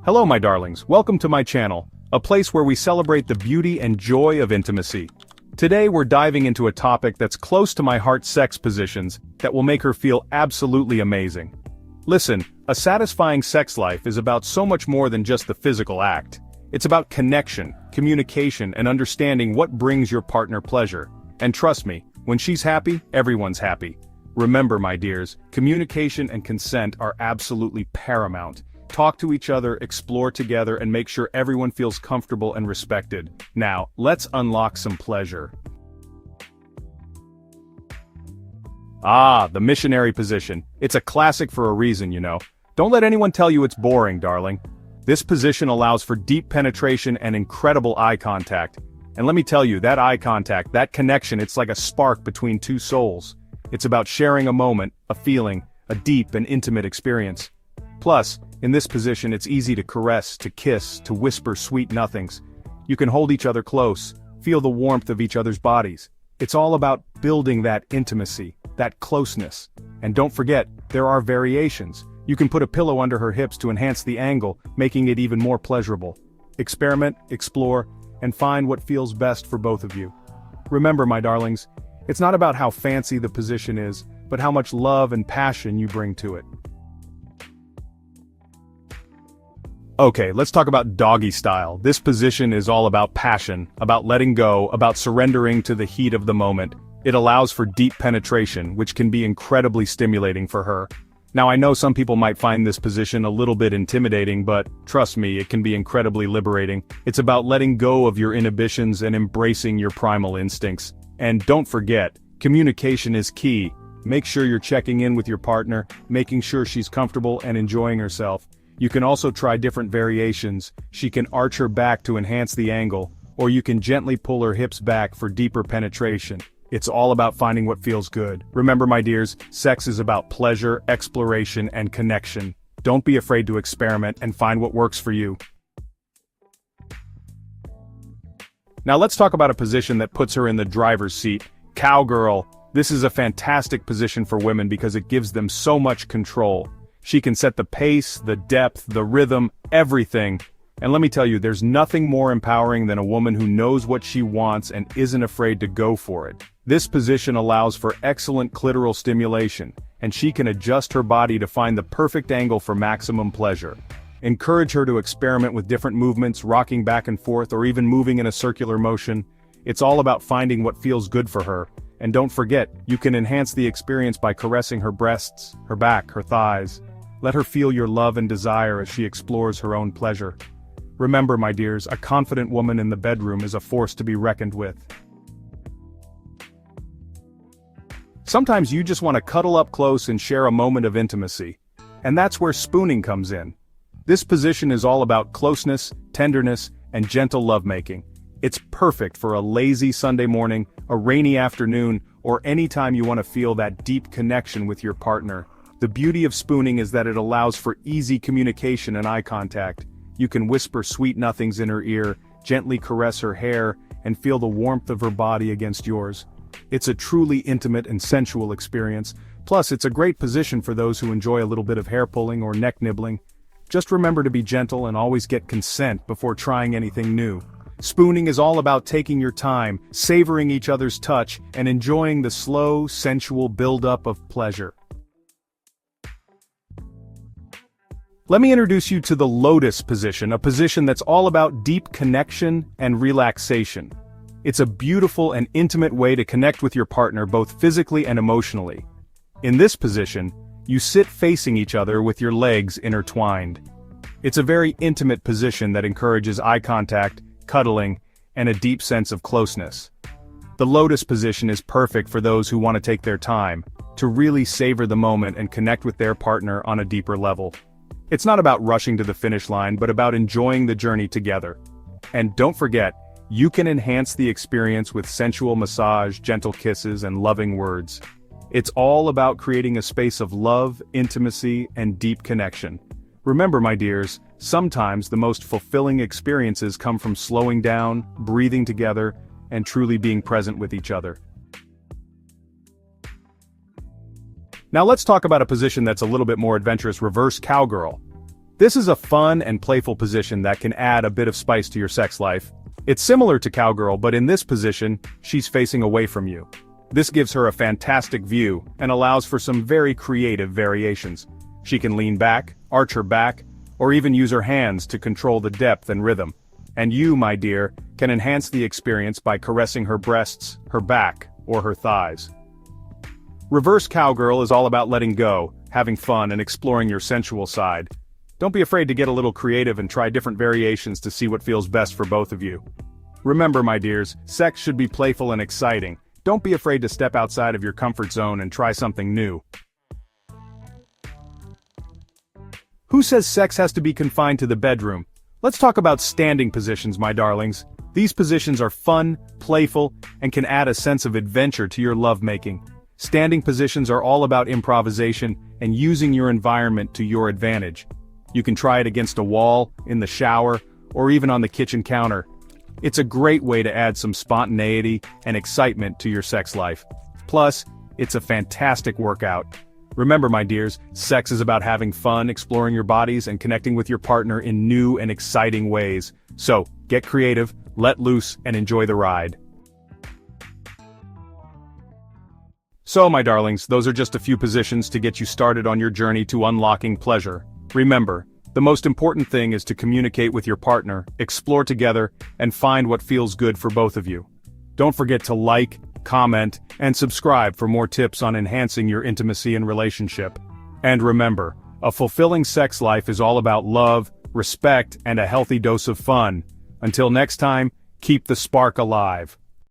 Hello my darlings, welcome to my channel, a place where we celebrate the beauty and joy of intimacy. Today we're diving into a topic that's close to my heart: sex positions that will make her feel absolutely amazing. Listen, a satisfying sex life is about so much more than just the physical act. It's about connection, communication, and understanding what brings your partner pleasure. And trust me, when she's happy, everyone's happy. Remember my dears, communication and consent are absolutely paramount. Talk to each other, explore together, and make sure everyone feels comfortable and respected. Now, let's unlock some pleasure. The missionary position. It's a classic for a reason, you know. Don't let anyone tell you it's boring, darling. This position allows for deep penetration and incredible eye contact. And let me tell you, that eye contact, that connection, it's like a spark between two souls. It's about sharing a moment, a feeling, a deep and intimate experience. Plus, in this position it's easy to caress, to kiss, to whisper sweet nothings. You can hold each other close, feel the warmth of each other's bodies. It's all about building that intimacy, that closeness. And don't forget, there are variations. You can put a pillow under her hips to enhance the angle, making it even more pleasurable. Experiment, explore, and find what feels best for both of you. Remember my darlings, it's not about how fancy the position is, but how much love and passion you bring to it. Okay, let's talk about doggy style. This position is all about passion, about letting go, about surrendering to the heat of the moment. It allows for deep penetration, which can be incredibly stimulating for her. Now I know some people might find this position a little bit intimidating, but trust me, it can be incredibly liberating. It's about letting go of your inhibitions and embracing your primal instincts. And don't forget, communication is key. Make sure you're checking in with your partner, making sure she's comfortable and enjoying herself. You can also try different variations. She can arch her back to enhance the angle, or you can gently pull her hips back for deeper penetration. It's all about finding what feels good. Remember my dears, sex is about pleasure, exploration, and connection. Don't be afraid to experiment and find what works for you. Now let's talk about a position that puts her in the driver's seat: cowgirl. This is a fantastic position for women because it gives them so much control. She can set the pace, the depth, the rhythm, everything. And let me tell you, there's nothing more empowering than a woman who knows what she wants and isn't afraid to go for it. This position allows for excellent clitoral stimulation, and she can adjust her body to find the perfect angle for maximum pleasure. Encourage her to experiment with different movements, rocking back and forth, or even moving in a circular motion. It's all about finding what feels good for her. And don't forget, you can enhance the experience by caressing her breasts, her back, her thighs. Let her feel your love and desire as she explores her own pleasure. Remember my dears, a confident woman in the bedroom is a force to be reckoned with. Sometimes you just want to cuddle up close and share a moment of intimacy. And that's where spooning comes in. This position is all about closeness, tenderness, and gentle lovemaking. It's perfect for a lazy Sunday morning, a rainy afternoon, or any time you want to feel that deep connection with your partner. The beauty of spooning is that it allows for easy communication and eye contact. You can whisper sweet nothings in her ear, gently caress her hair, and feel the warmth of her body against yours. It's a truly intimate and sensual experience. Plus, it's a great position for those who enjoy a little bit of hair pulling or neck nibbling. Just remember to be gentle and always get consent before trying anything new. Spooning is all about taking your time, savoring each other's touch, and enjoying the slow, sensual build-up of pleasure. Let me introduce you to the lotus position, a position that's all about deep connection and relaxation. It's a beautiful and intimate way to connect with your partner both physically and emotionally. In this position, you sit facing each other with your legs intertwined. It's a very intimate position that encourages eye contact, cuddling, and a deep sense of closeness. The lotus position is perfect for those who want to take their time, to really savor the moment and connect with their partner on a deeper level. It's not about rushing to the finish line, but about enjoying the journey together. And don't forget, you can enhance the experience with sensual massage, gentle kisses, and loving words. It's all about creating a space of love, intimacy, and deep connection. Remember my dears, sometimes the most fulfilling experiences come from slowing down, breathing together, and truly being present with each other. Now let's talk about a position that's a little bit more adventurous: reverse cowgirl. This is a fun and playful position that can add a bit of spice to your sex life. It's similar to cowgirl, but in this position, she's facing away from you. This gives her a fantastic view and allows for some very creative variations. She can lean back, arch her back, or even use her hands to control the depth and rhythm. And you, my dear, can enhance the experience by caressing her breasts, her back, or her thighs. Reverse cowgirl is all about letting go, having fun, and exploring your sensual side. Don't be afraid to get a little creative and try different variations to see what feels best for both of you. Remember, my dears, sex should be playful and exciting. Don't be afraid to step outside of your comfort zone and try something new. Who says sex has to be confined to the bedroom? Let's talk about standing positions, my darlings. These positions are fun, playful, and can add a sense of adventure to your lovemaking. Standing positions are all about improvisation and using your environment to your advantage. You can try it against a wall, in the shower, or even on the kitchen counter. It's a great way to add some spontaneity and excitement to your sex life. Plus, it's a fantastic workout. Remember, my dears, sex is about having fun, exploring your bodies, and connecting with your partner in new and exciting ways. So, get creative, let loose, and enjoy the ride. So, my darlings, those are just a few positions to get you started on your journey to unlocking pleasure. Remember, the most important thing is to communicate with your partner, explore together, and find what feels good for both of you. Don't forget to like, comment, and subscribe for more tips on enhancing your intimacy and relationship. And remember, a fulfilling sex life is all about love, respect, and a healthy dose of fun. Until next time, keep the spark alive.